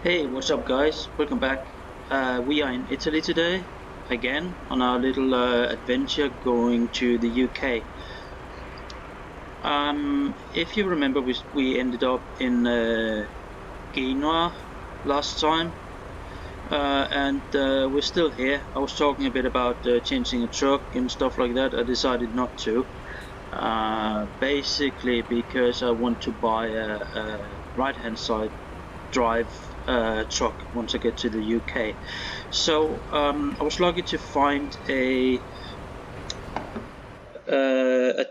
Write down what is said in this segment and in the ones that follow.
Hey, what's up, guys? Welcome back. We are in Italy today, again, on our little adventure going to the UK. If you remember, we ended up in Genoa last time, and we're still here. I was talking a bit about changing a truck and stuff like that. I decided not to, basically because I want to buy a right-hand side drive truck once I get to the UK. So I was lucky to find a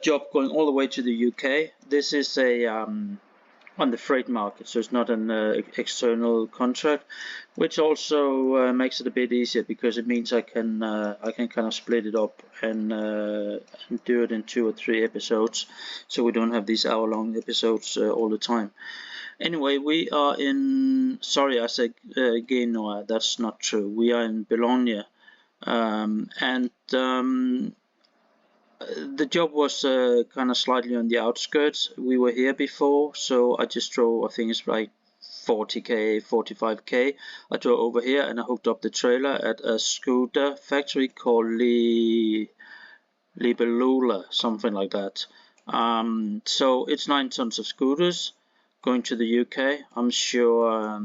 job going all the way to the UK. This is a on the freight market, so it's not an external contract, which also makes it a bit easier because it means I can kind of split it up and do it in 2 or 3 episodes, so we don't have these hour-long episodes all the time. Anyway, we are in. Sorry, I said Genoa. That's not true. We are in Bologna, and the job was kind of slightly on the outskirts. We were here before, so I just drove. I think it's like 40k, 45k. I drove over here and I hooked up the trailer at a scooter factory called Libellula, something like that. So it's 9 tons of scooters going to the UK. I'm sure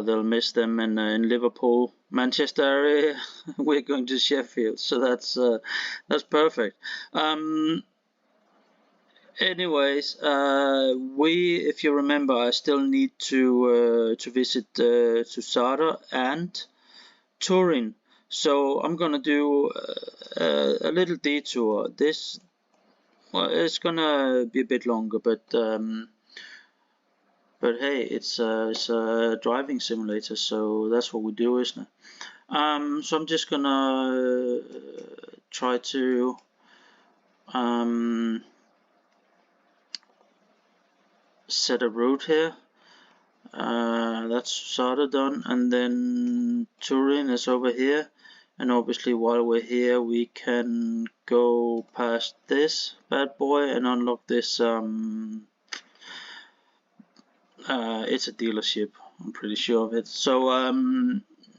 they'll miss them in Liverpool, Manchester area. We're going to Sheffield, so that's perfect. Anyways, if you remember, I still need to visit Susada and Turin. So I'm gonna do a little detour. Well, it's gonna be a bit longer, but hey, it's a driving simulator, so that's what we do, isn't it? So I'm just gonna try to set a route here. That's sort of done, and then Turin is over here. And obviously, while we're here, we can go past this bad boy and unlock this. It's a dealership, I'm pretty sure of it. So,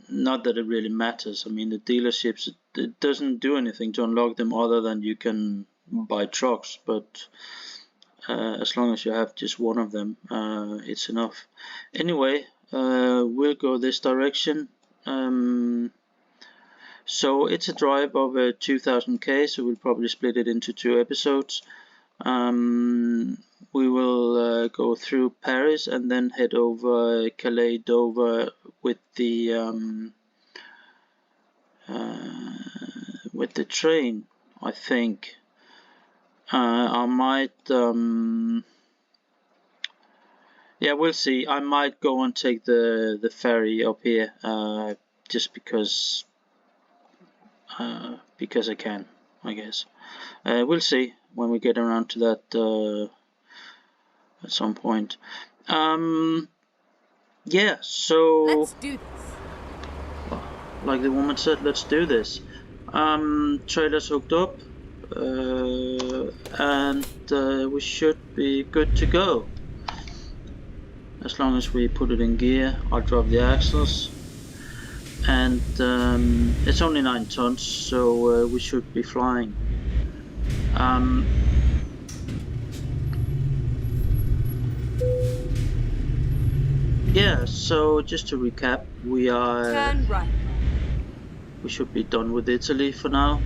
not that it really matters. I mean, the dealerships, it doesn't do anything to unlock them other than you can buy trucks, but as long as you have just one of them, it's enough. Anyway, we'll go this direction. So it's a drive of 2000k, so we'll probably split it into 2 episodes. We will go through Paris and then head over Calais, Dover with the train, I think. I might, yeah, we'll see. I might go and take the ferry up here, just because I can, I guess. We'll see when we get around to that at some point. Yeah, so let's do this. Like the woman said, let's do this. Trailer's hooked up, and we should be good to go. As long as we put it in gear, I'll drop the axles, and it's only 9 tons, so we should be flying. Yeah, so just to recap, Turn right. we should be done with Italy for now.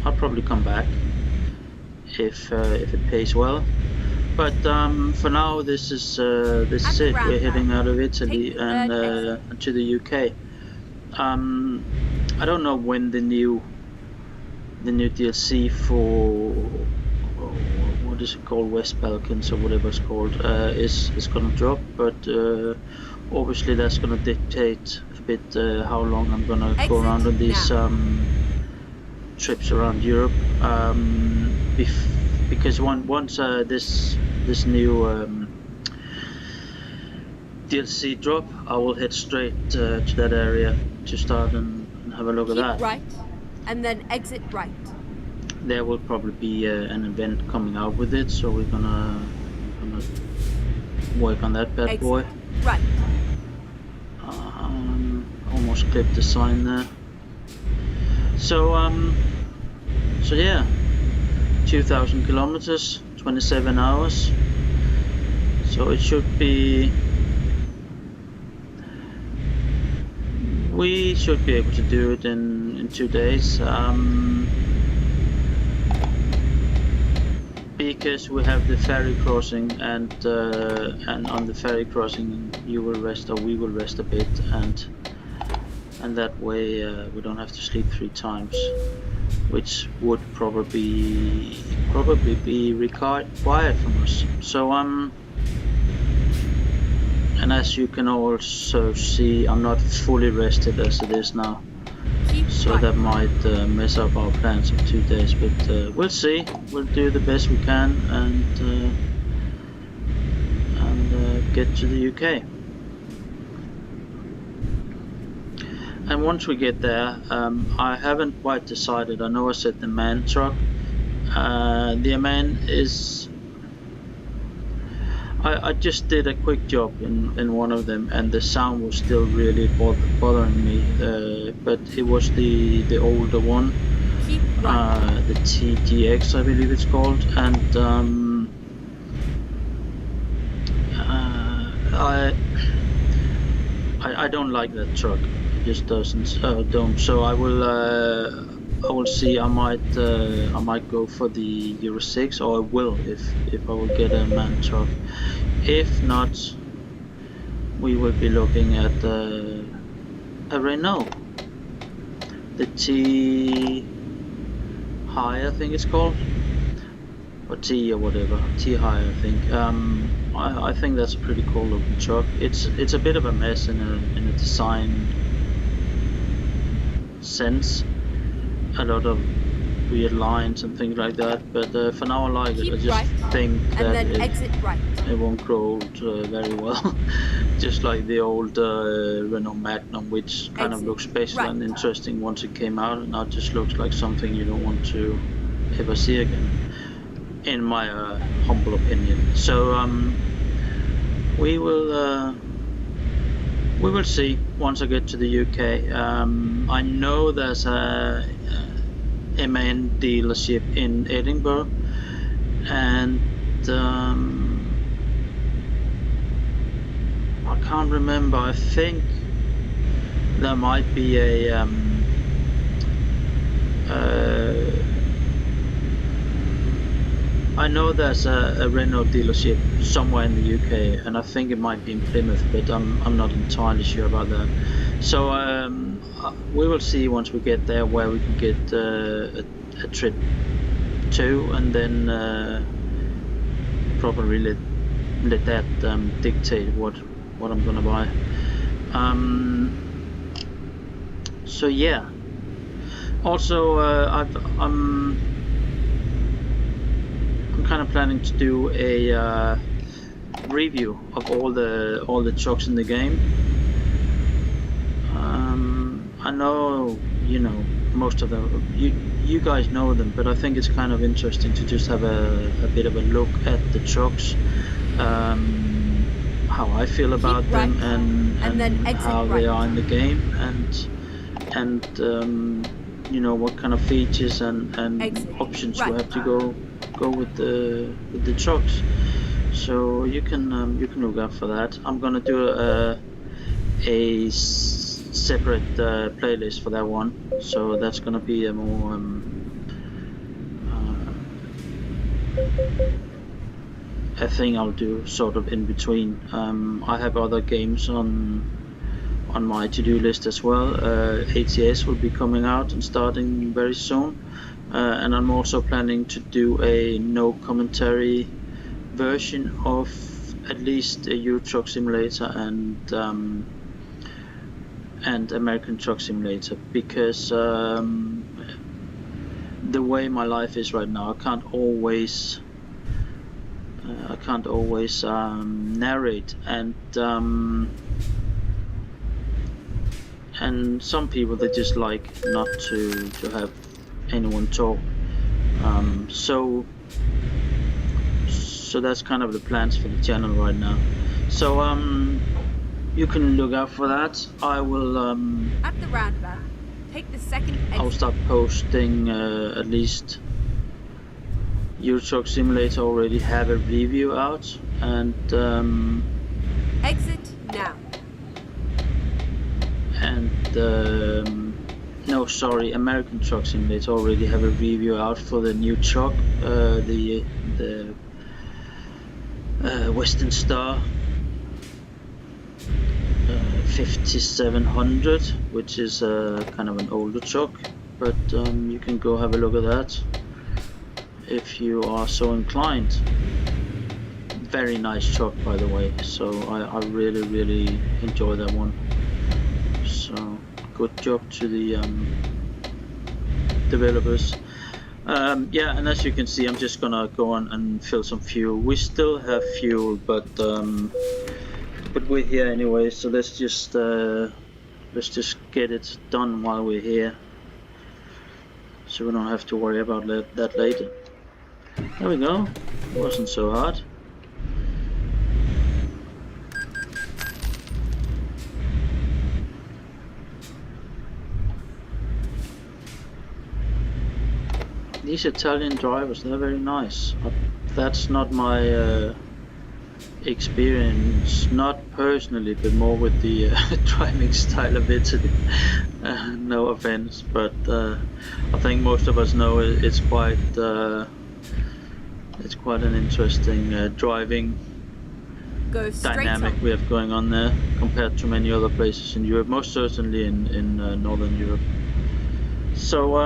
I'll probably come back if it pays well. But for now, this is it. We're heading out of Italy and to the UK. I don't know when the new DLC for what is it called, West Balkans or whatever it's called, is gonna drop, but obviously that's gonna dictate a bit how long I'm gonna go around on these trips around Europe. Because once this new DLC drop, I will head straight to that area to start and have a look at that. Keep right, and then exit right. There will probably be an event coming out with it, so we're gonna work on that bad Exit boy. right. Almost clipped the sign there. So yeah, 2,000 kilometers, 27 hours. So it should be. We should be able to do it in 2 days. Because we have the ferry crossing, and on the ferry crossing you will rest, or we will rest a bit, and that way we don't have to sleep 3 times, which would probably be required from us. So and as you can also see, I'm not fully rested as it is now. Keep So right. that might mess up our plans of 2 days, but we'll see. We'll do the best we can and get to the UK. And once we get there, I haven't quite decided. I know I said the MAN truck. The MAN is. I just did a quick job in one of them, and the sound was still really bothering me. But it was the older one, Keep right. the TGX, I believe it's called, and I don't like that truck. It just don't. So I will see. I might go for the Euro 6, or I will if I will get a MAN truck. If not, we will be looking at a Renault, the T High, I think it's called, or T or whatever, T High, I think. I think that's a pretty cool looking truck. It's a bit of a mess in a design sense, a lot of weird lines and things like that. But for now, I like it. I just think that it won't grow old very well. Just like the old Renault Magnum, which kind of looks special and interesting once it came out, and now just looks like something you don't want to ever see again, in my humble opinion. So we will see once I get to the UK. I know there's a MAN dealership in Edinburgh, and I can't remember. I think there might be a I know there's a Renault dealership somewhere in the UK, and I think it might be in Plymouth, but I'm not entirely sure about that. So we will see once we get there where we can get a trip to, and then probably let that dictate what I'm gonna buy. So yeah. Also, I'm kind of planning to do a review of all the trucks in the game. I know, you know, most of them. You guys know them, but I think it's kind of interesting to just have a bit of a look at the trucks, how I feel about them, and how they are in the game, and you know, what kind of features and options you have to go with the trucks. So you can look out for that. I'm gonna do a separate playlist for that one, so that's gonna be a more a thing I'll do sort of in between. I have other games on my to-do list as well. ETS will be coming out and starting very soon, and I'm also planning to do a no commentary version of at least a Euro Truck Simulator and American Truck Simulator, because the way my life is right now, I can't always narrate, and some people, they just like not to have anyone talk. So So that's kind of the plans for the channel right now. So you can look out for that. I will At the roundabout, take the second I'll exit. start posting at least. Euro Truck Simulator already have a review out, and Exit now. no, sorry, American Truck Simulator already have a review out for the new truck, the Western Star 5700, which is kind of an older truck, but you can go have a look at that if you are so inclined. Very nice truck, by the way, so I really enjoy that one. So good job to the developers. Yeah, and as you can see, I'm just gonna go on and fill some fuel. We still have fuel, but we're here anyway, so let's just get it done while we're here, so we don't have to worry about that later. There we go. It wasn't so hard. These Italian drivers, they're very nice. That's not my experience, not personally, but more with the driving style of Italy. No offense, but I think most of us know it's quite an interesting driving dynamic we have going on there compared to many other places in Europe, most certainly in Northern Europe. So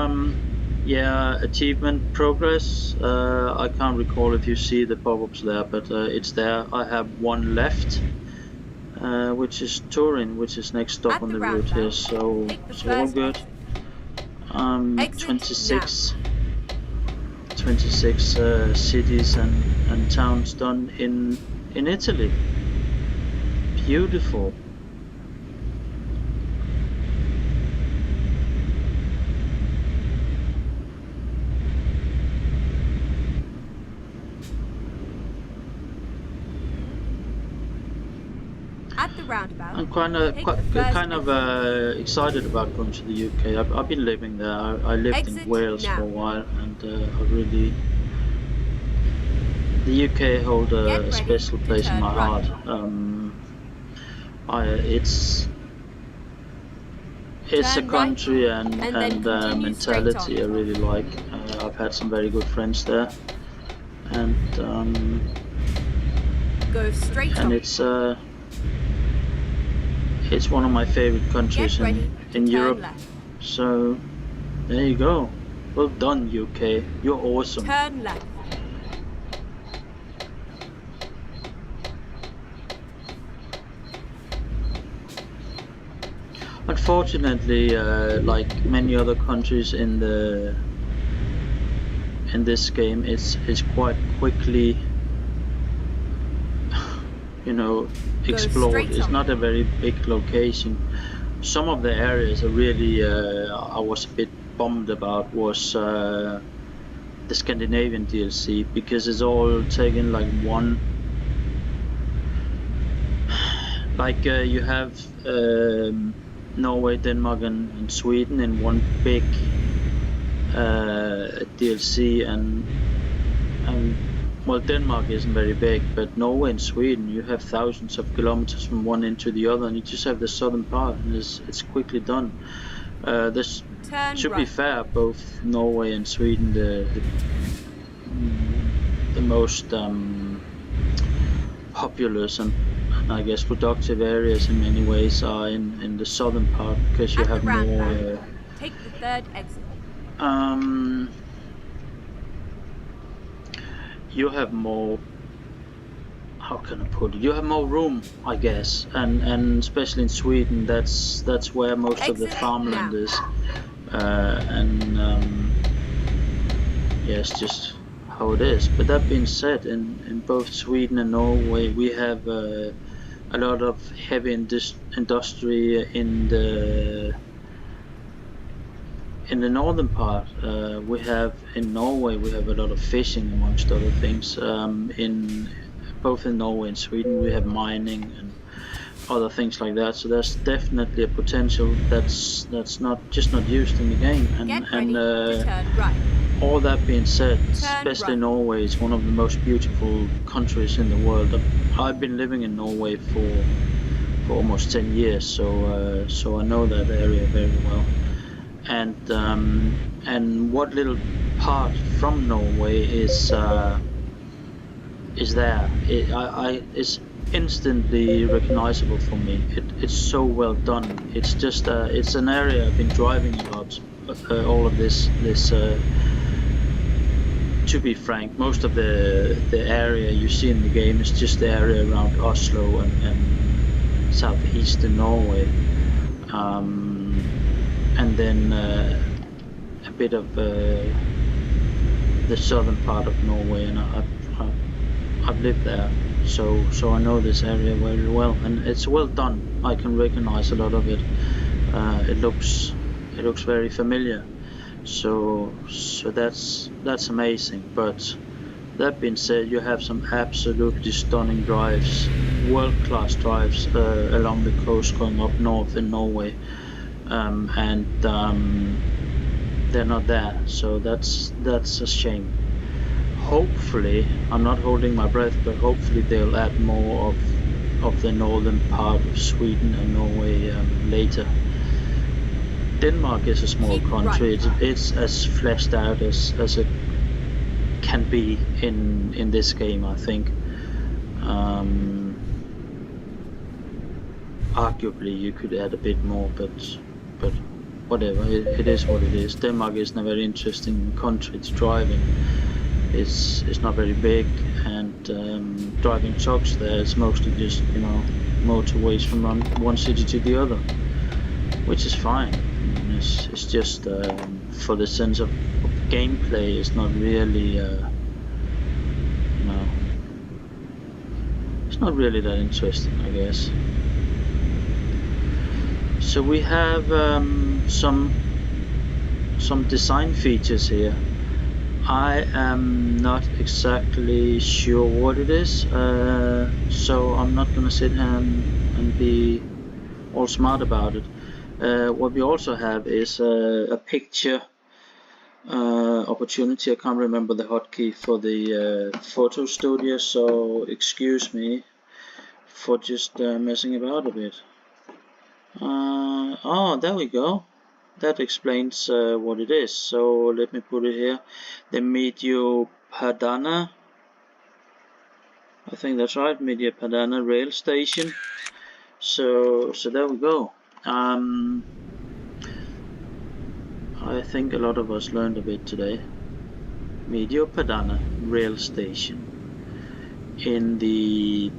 yeah, achievement progress. I can't recall if you see the pop-ups there, but it's there. I have one left, which is Turin, which is next stop on the route here. So all good. 26 cities and towns done in Italy. Beautiful. At the roundabout, I'm kind of excited about going to the UK. I've been living there. I lived in Wales for a while, and I really, the UK hold a special place in my heart. It's a country and mentality I really like. I've had some very good friends there, and go straight and it's one of my favorite countries in Europe. left. So there you go. Well done, UK. You're awesome. Turn left. Unfortunately, like many other countries in this game, it's quite quickly, you know, explored. It's not a very big location. Some of the areas are really I was a bit bummed about was the Scandinavian DLC, because it's all taken like one. Like you have Norway, Denmark, and Sweden in one big DLC, and well, Denmark isn't very big, but Norway and Sweden, you have thousands of kilometers from one end to the other, and you just have the southern part, and it's quickly done. This should be fair. Both Norway and Sweden, the most populous and I guess productive areas in many ways are in the southern part, because you have more. Take the third exit. You have more. How can I put it? You have more room, I guess, and especially in Sweden, that's where most of the farmland is, and yeah, it's just how it is. But that being said, in both Sweden and Norway, we have a lot of heavy industry in in the northern part, we have in Norway we have a lot of fishing amongst other things. In both in Norway and Sweden we have mining and other things like that. So there's definitely a potential that's not used in the game. Get ready to turn right. All that being said, Turn especially right. Norway is one of the most beautiful countries in the world. I've been living in Norway for almost 10 years, so I know that area very well. And what little part from Norway is there? It's instantly recognizable for me. It's so well done. It's just it's an area I've been driving a lot. All of this. To be frank, most of the area you see in the game is just the area around Oslo and southeastern Norway, and then a bit of the southern part of Norway, and I've lived there, so I know this area very well, and it's well done. I can recognize a lot of it. It looks very familiar. So that's amazing. But that being said, you have some absolutely stunning drives, world-class drives along the coast going up north in Norway, and they're not there. So that's a shame. Hopefully, I'm not holding my breath, but hopefully they'll add more of the northern part of Sweden and Norway later. Denmark is a small country. Right. It's as fleshed out as it can be in this game, I think. Arguably, you could add a bit more, but whatever. It is what it is. Denmark isn't a very interesting country to drive in. It's not very big, and driving trucks there is mostly just motorways from one city to the other, which is fine. It's just for the sense of gameplay, it's not really it's not really that interesting, I guess. So we have some design features here. I am not exactly sure what it is, so I'm not gonna sit here and be all smart about it. What we also have is a picture opportunity. I can't remember the hotkey for the photo studio, so excuse me for just messing about a bit. Oh, there we go. That explains what it is. So let me put it here. The Padana. I think that's right. Padana rail station. So there we go. I think a lot of us learned a bit today. Padana rail station in the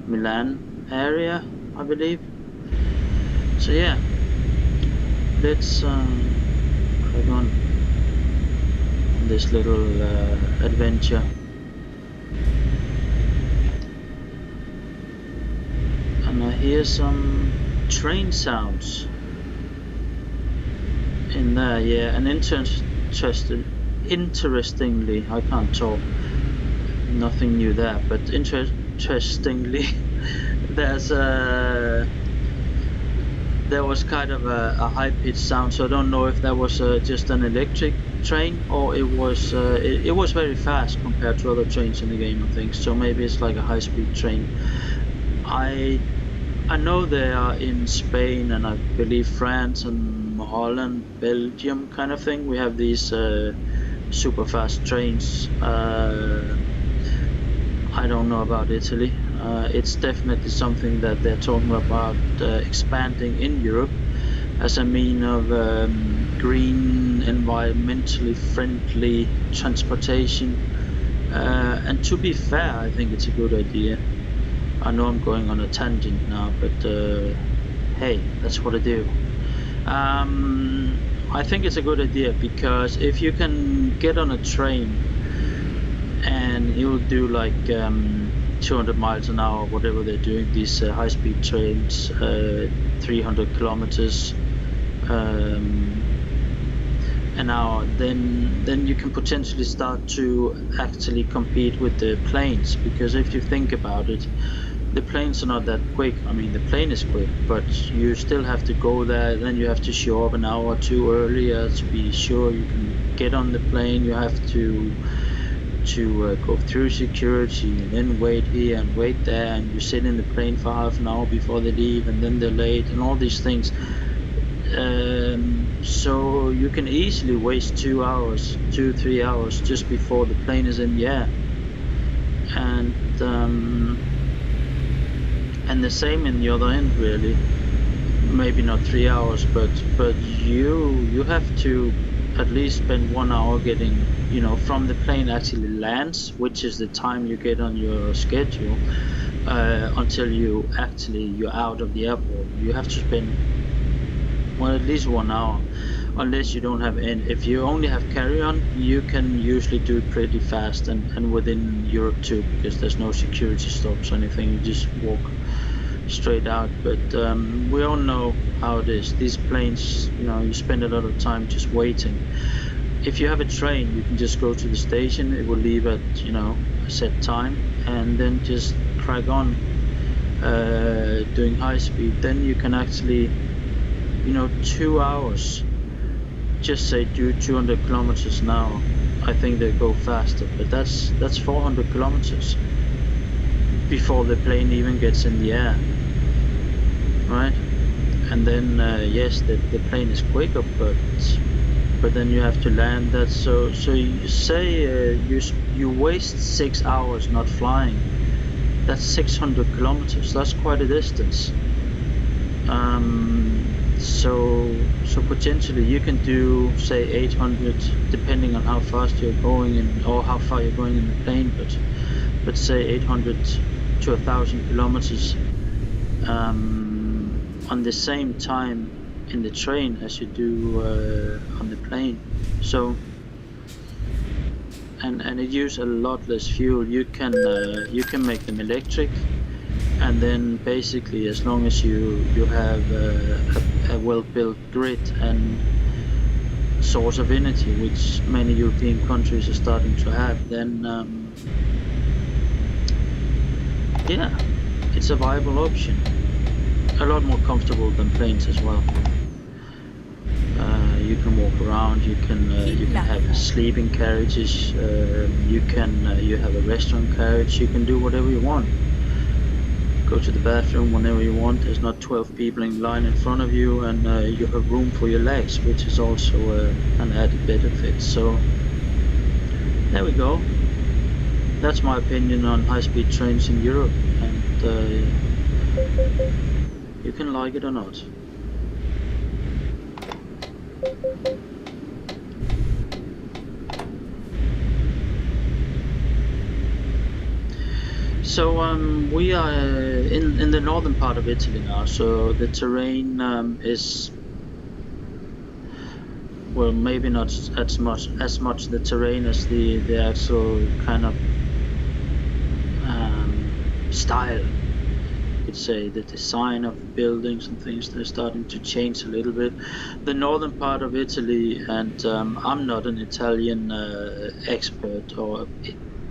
Milan area, I believe. So yeah, let's crack on this little adventure. And I hear some train sounds in there, yeah, and interestingly, I can't talk, nothing new there, but interestingly, there was kind of a high-pitched sound, so I don't know if that was just an electric train or it was very fast compared to other trains in the game, I think, so maybe it's like a high-speed train. I know they are in Spain and I believe France and Holland, Belgium kind of thing. We have these super fast trains. I don't know about Italy. It's definitely something that they're talking about expanding in Europe as a mean of green, environmentally friendly transportation. And to be fair, I think it's a good idea. I know I'm going on a tangent now, but hey, that's what I do. I think it's a good idea because if you can get on a train and you'll do like 200 miles an hour, whatever they're doing, these high-speed trains, 300 kilometers, an hour, then you can potentially start to actually compete with the planes, because if you think about it, the planes are not that quick. I mean, the plane is quick, but you still have to go there, then you have to show up an hour or two earlier to be sure you can get on the plane. You have to go through security and then wait here and wait there, and you sit in the plane for half an hour before they leave, and then they're late and all these things. So you can easily waste 2 hours, 2-3 hours just before the plane is in the air, and the same in the other end, really. Maybe not 3 hours, but you have to at least spend 1 hour getting, from the plane actually lands, which is the time you get on your schedule, until you're out of the airport. You have to spend, well, at least 1 hour, unless you don't have any. If you only have carry-on, you can usually do it pretty fast, and within Europe too, because there's no security stops or anything. You just walk straight out. But we all know how it is. These planes, you spend a lot of time just waiting. If you have a train, you can just go to the station. It will leave at a set time, and then just crack on doing high speed. Then you can actually 2 hours, just say do 200 kilometers an hour. I think they go faster, but that's 400 kilometers before the plane even gets in the air, right? And then yes, the plane is quicker, but then you have to land that. So you say you waste 6 hours not flying. That's 600 kilometers. That's quite a distance. So potentially you can do, say, 800, depending on how fast you're going or how far you're going in the plane, but say 800 to 1,000 kilometers on the same time in the train as you do on the plane. So and it uses a lot less fuel. You can make them electric, and then basically, as long as you have a well-built grid and source of energy, which many European countries are starting to have, then yeah, it's a viable option. A lot more comfortable than planes as well. You can walk around. You can have sleeping carriages. You have a restaurant carriage. You can do whatever you want. Go to the bathroom whenever you want. There's not 12 people in line in front of you, and you have room for your legs, which is also an added benefit. So there we go. That's my opinion on high-speed trains in Europe, and you can like it or not. So we are in the northern part of Italy now. So the terrain is, well, maybe not as much the terrain as the actual kind of style. You could say the design of buildings and things, they're starting to change a little bit. The northern part of Italy, and I'm not an Italian expert, or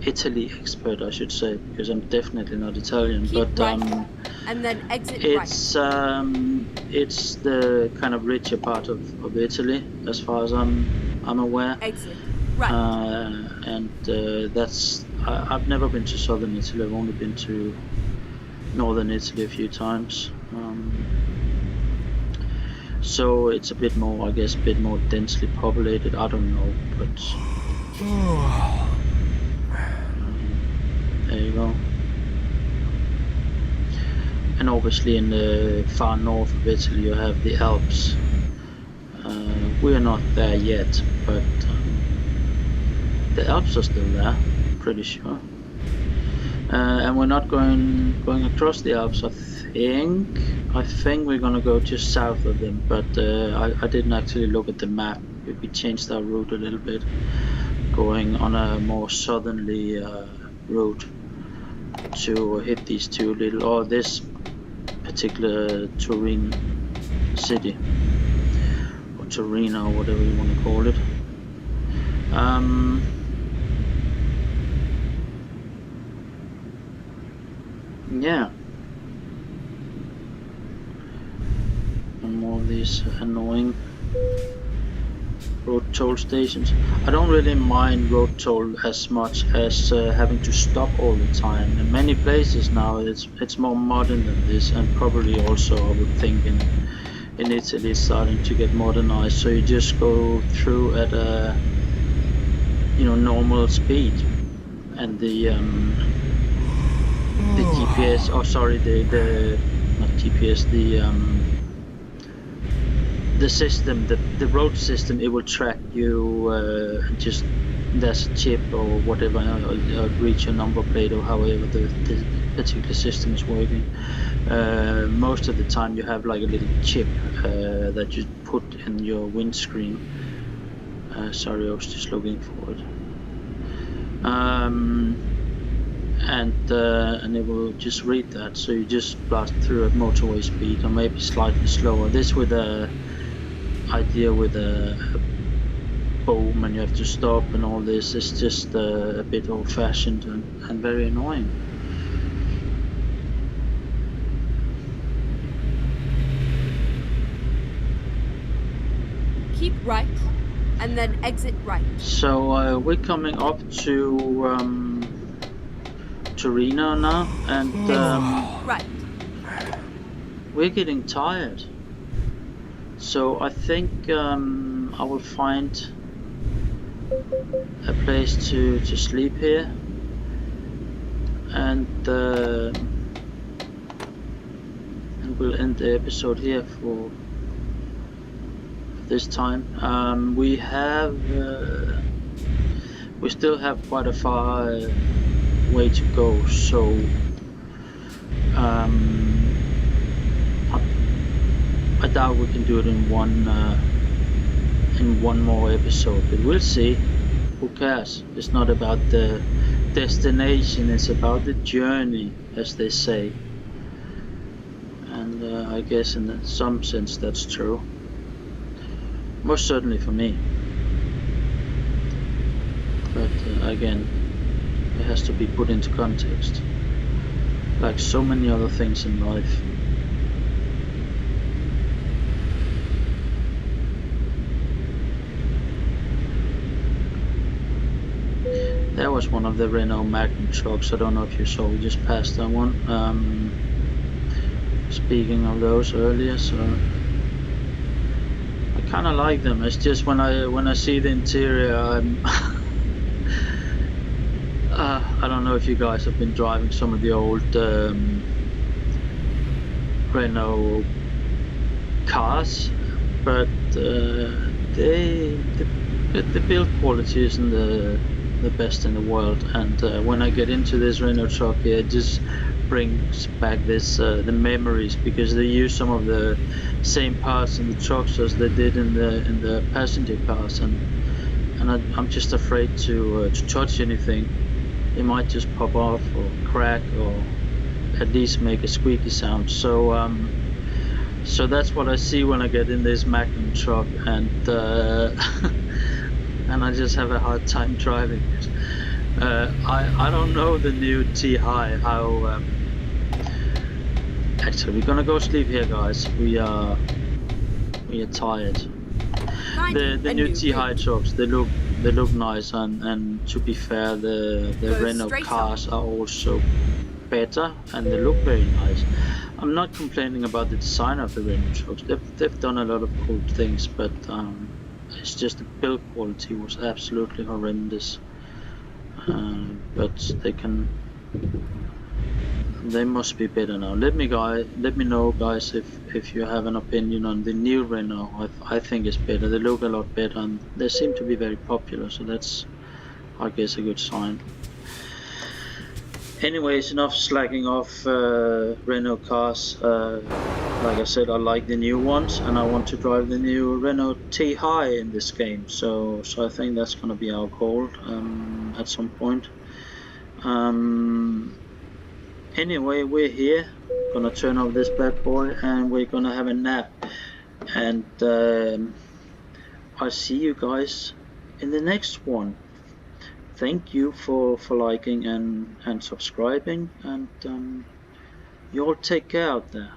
Italy expert, I should say, because I'm definitely not Italian. Keep but right, and then exit it's right. It's the kind of richer part of Italy, as far as I'm aware. Exit right. And I've never been to southern Italy. I've only been to northern Italy a few times. So it's a bit more, I guess, a bit more densely populated. I don't know, but there you go. And obviously in the far north of Italy you have the Alps. We are not there yet, but the Alps are still there, pretty sure. And we're not going across the Alps. I think we're gonna go just south of them, but I didn't actually look at the map. We changed our route a little bit, going on a more southerly route to hit these two little, or this particular Turin city, or Torino, or whatever you want to call it. Yeah. And more of these annoying road toll stations. I don't really mind road toll as much as having to stop all the time. In many places now it's more modern than this, and probably also I would think in Italy it's starting to get modernized. So you just go through at a normal speed, and the GPS. Oh, sorry, the not GPS. The system, the road system, it will track you. Just there's a chip or whatever, reach your number plate or however the particular system is working. Most of the time you have like a little chip that you put in your windscreen. Sorry, I was just looking for it. And it will just read that, so you just blast through at motorway speed or maybe slightly slower. This with a idea with a boom and you have to stop and all this is just a bit old-fashioned and very annoying. Keep right, and then exit right. So we're coming up to Torino now, and Right. we're getting tired. So I think I will find a place to sleep here, and we'll end the episode here for this time. We still have quite a far way to go, so I doubt we can do it in one more episode, but we'll see. Who cares? It's not about the destination, it's about the journey, as they say. And I guess in some sense that's true. Most certainly for me. But again, it has to be put into context. Like so many other things in life. There was one of the Renault Magnum trucks. I don't know if you saw, we just passed that one. Speaking of those earlier, so I kind of like them. It's just when I see the interior, I don't know if you guys have been driving some of the old Renault cars, but the build quality isn't the best in the world. And when I get into this Renault truck here, it just brings back this the memories, because they use some of the same parts in the trucks as they did in the passenger cars, and I'm just afraid to touch anything. It might just pop off or crack or at least make a squeaky sound. So that's what I see when I get in this Magnum truck, and and I just have a hard time driving it. I don't know the new T-High how. Actually, we're gonna go sleep here, guys. We are tired. The new T-High trucks, they look nice, and to be fair, the Renault cars are also better and they look very nice. I'm not complaining about the design of the Renault trucks. They've done a lot of cool things, but it's just the build quality was absolutely horrendous. But they must be better now. Let me know, guys, if you have an opinion on the new Renault. I think it's better. They look a lot better, and they seem to be very popular, so that's, I guess, a good sign. Anyways, enough slacking off Renault cars. Like I said, I like the new ones, and I want to drive the new Renault T-High in this game. So I think that's gonna be our goal at some point. Anyway, we're here. Gonna turn off this bad boy, and we're gonna have a nap. And I'll see you guys in the next one. Thank you for liking and subscribing, and you all take care out there.